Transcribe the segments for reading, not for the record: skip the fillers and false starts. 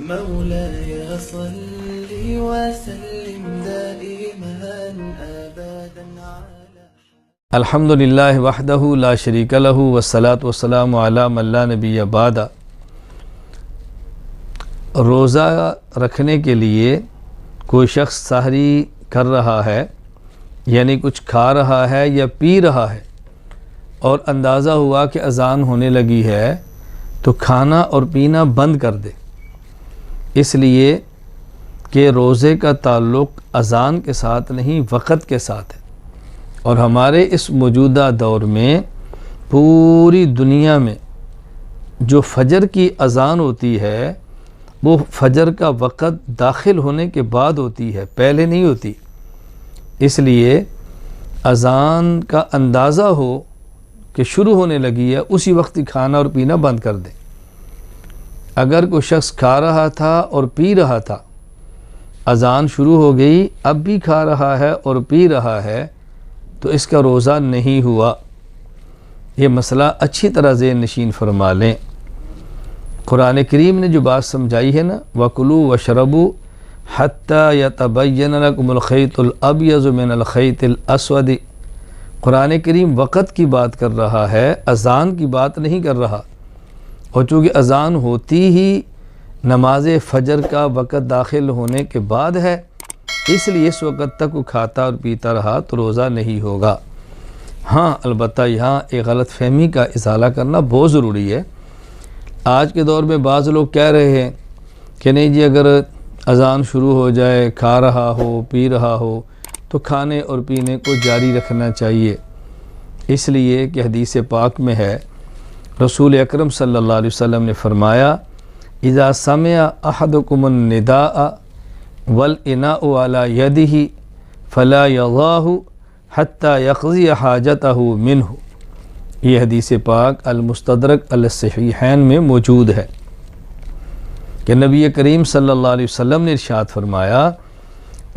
مولاي صل وسلم دائما أبدا على الحمد للہ وحدہ لا شریک لہ والصلاة والسلام علی من لا نبی بعد۔ روزہ رکھنے کے لیے کوئی شخص سحری کر رہا ہے، یعنی کچھ کھا رہا ہے یا پی رہا ہے، اور اندازہ ہوا کہ اذان ہونے لگی ہے تو کھانا اور پینا بند کر دے، اس لیے کہ روزے کا تعلق اذان کے ساتھ نہیں وقت کے ساتھ ہے۔ اور ہمارے اس موجودہ دور میں پوری دنیا میں جو فجر کی اذان ہوتی ہے وہ فجر کا وقت داخل ہونے کے بعد ہوتی ہے، پہلے نہیں ہوتی۔ اس لیے اذان کا اندازہ ہو کہ شروع ہونے لگی ہے، اسی وقت ہی کھانا اور پینا بند کر دیں۔ اگر کوئی شخص کھا رہا تھا اور پی رہا تھا، اذان شروع ہو گئی، اب بھی کھا رہا ہے اور پی رہا ہے، تو اس کا روزہ نہیں ہوا۔ یہ مسئلہ اچھی طرح ذہن نشین فرما لیں۔ قرآن کریم نے جو بات سمجھائی ہے نا، وَكُلُوا وَاشْرَبُوا حَتَّى يَتَبَيَّنَ لَكُمُ الْخَيْطُ الْأَبْيَضُ مِنَ الْخَيْطِ الْأَسْوَدِ۔ قرآن کریم وقت کی بات کر رہا ہے، اذان کی بات نہیں کر رہا۔ اور چونکہ اذان ہوتی ہی نماز فجر کا وقت داخل ہونے کے بعد ہے، اس لیے اس وقت تک وہ کھاتا اور پیتا رہا تو روزہ نہیں ہوگا۔ ہاں، البتہ یہاں ایک غلط فہمی کا ازالہ کرنا بہت ضروری ہے۔ آج کے دور میں بعض لوگ کہہ رہے ہیں کہ نہیں جی، اگر اذان شروع ہو جائے، کھا رہا ہو پی رہا ہو تو کھانے اور پینے کو جاری رکھنا چاہیے، اس لیے کہ حدیث پاک میں ہے، رسول اکرم صلی اللہ علیہ وسلم نے فرمایا، اذا سمع احدکم النداء والاناء على يده فلا يضعه حتى يقضي حاجته منه۔ یہ حدیث پاک المستدرک الصحیحین میں موجود ہے کہ نبی کریم صلی اللہ علیہ وسلم نے ارشاد فرمایا،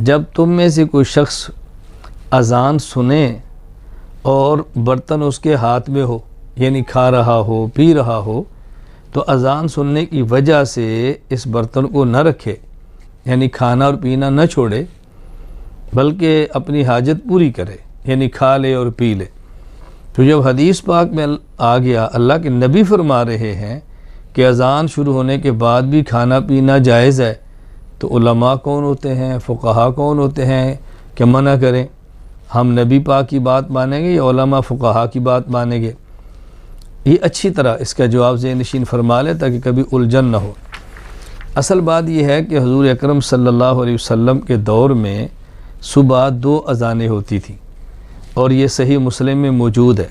جب تم میں سے کوئی شخص اذان سنے اور برتن اس کے ہاتھ میں ہو، یعنی کھا رہا ہو پی رہا ہو، تو اذان سننے کی وجہ سے اس برتن کو نہ رکھے، یعنی کھانا اور پینا نہ چھوڑے، بلکہ اپنی حاجت پوری کرے، یعنی کھا لے اور پی لے۔ تو جب حدیث پاک میں آ گیا، اللہ کے نبی فرما رہے ہیں کہ اذان شروع ہونے کے بعد بھی کھانا پینا جائز ہے، تو علماء کون ہوتے ہیں، فقہا کون ہوتے ہیں کہ منع کریں؟ ہم نبی پاک کی بات مانیں گے یا علماء فقہا کی بات مانیں گے؟ یہ اچھی طرح اس کا جواب ذہن نشین فرما لیں تاکہ کبھی الجھن نہ ہو۔ اصل بات یہ ہے کہ حضور اکرم صلی اللہ علیہ وسلم کے دور میں صبح 2 اذانیں ہوتی تھیں، اور یہ صحیح مسلم میں موجود ہے۔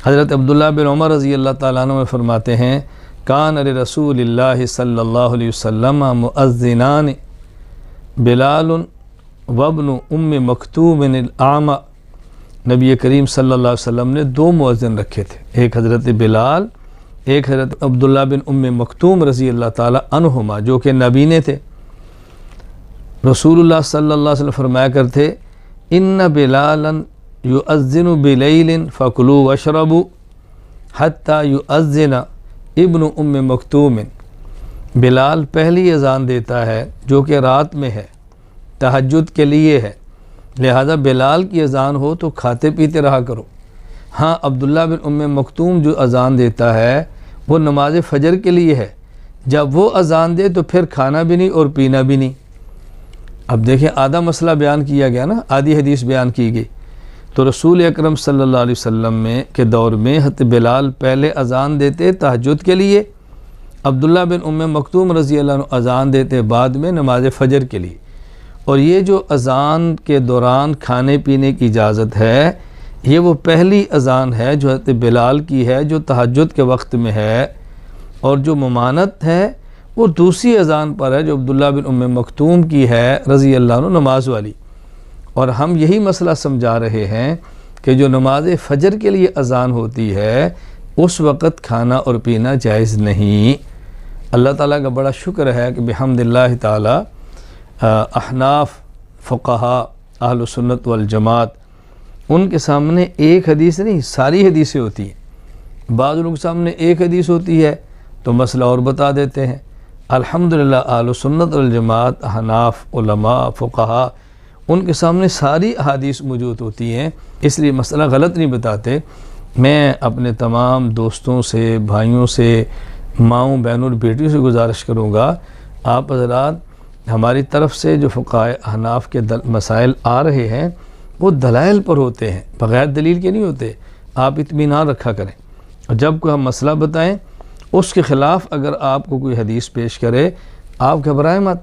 حضرت عبداللہ بن عمر رضی اللہ تعالیٰ عنہ میں فرماتے ہیں، کان رسول اللہ صلی اللہ علیہ وسلم مؤذنان بلال وابن ام مکتوم الاعمى۔ نبی کریم صلی اللہ علیہ وسلم نے 2 مؤذن رکھے تھے، ایک حضرت بلال، ایک حضرت عبداللہ بن ام مکتوم رضی اللہ تعالیٰ عنہما، جو کہ نبینے تھے۔ رسول اللہ صلی اللہ علیہ وسلم فرمایا کرتے، ان بلالا یؤذن بلیل فکلوا واشربوا حتی یؤذن ابن ام مکتوم۔ بلال پہلی اذان دیتا ہے جو کہ رات میں ہے، تہجد کے لیے ہے، لہذا بلال کی اذان ہو تو کھاتے پیتے رہا کرو۔ ہاں، عبداللہ بن ام مکتوم جو اذان دیتا ہے وہ نماز فجر کے لیے ہے، جب وہ اذان دے تو پھر کھانا بھی نہیں اور پینا بھی نہیں۔ اب دیکھیں، آدھا مسئلہ بیان کیا گیا نا، آدھی حدیث بیان کی گئی۔ تو رسول اکرم صلی اللہ علیہ وسلم کے دور میں حضرت بلال پہلے اذان دیتے تہجد کے لیے، عبداللہ بن ام مکتوم رضی اللہ عنہ اذان دیتے بعد میں نماز فجر کے لیے۔ اور یہ جو اذان کے دوران کھانے پینے کی اجازت ہے، یہ وہ پہلی اذان ہے جو حضرت بلال کی ہے، جو تہجد کے وقت میں ہے، اور جو ممانت ہے وہ دوسری اذان پر ہے جو عبداللہ بن ام مکتوم کی ہے رضی اللہ عنہ، نماز والی۔ اور ہم یہی مسئلہ سمجھا رہے ہیں کہ جو نماز فجر کے لیے اذان ہوتی ہے اس وقت کھانا اور پینا جائز نہیں۔ اللہ تعالیٰ کا بڑا شکر ہے کہ بحمد اللہ تعالیٰ احناف فقہا اہل سنت والجماعت، ان کے سامنے ایک حدیث نہیں ساری حدیثیں ہوتی ہیں۔ بعض لوگوں کے سامنے ایک حدیث ہوتی ہے تو مسئلہ اور بتا دیتے ہیں، الحمدللہ اہل سنت والجماعت، احناف، علماء، فقہا، ان کے سامنے ساری احادیث موجود ہوتی ہیں، اس لیے مسئلہ غلط نہیں بتاتے۔ میں اپنے تمام دوستوں سے، بھائیوں سے، ماؤں، بہنوں اور بیٹیوں سے گزارش کروں گا، آپ حضرات ہماری طرف سے جو فقہائے احناف کے مسائل آ رہے ہیں وہ دلائل پر ہوتے ہیں، بغیر دلیل کے نہیں ہوتے۔ آپ اطمینان رکھا کریں، اور جب کوئی ہم مسئلہ بتائیں اس کے خلاف اگر آپ کو کوئی حدیث پیش کرے، آپ گھبرائیں مت،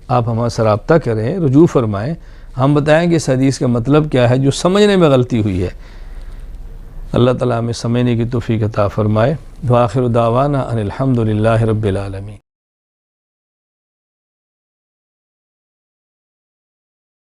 آپ ہمارے سے رابطہ کریں، رجوع فرمائیں، ہم بتائیں کہ اس حدیث کا مطلب کیا ہے جو سمجھنے میں غلطی ہوئی ہے۔ اللہ تعالیٰ ہمیں سمجھنے کی توفیق عطا فرمائے۔ وآخر دعوانا ان الحمد للہ رب العالمین۔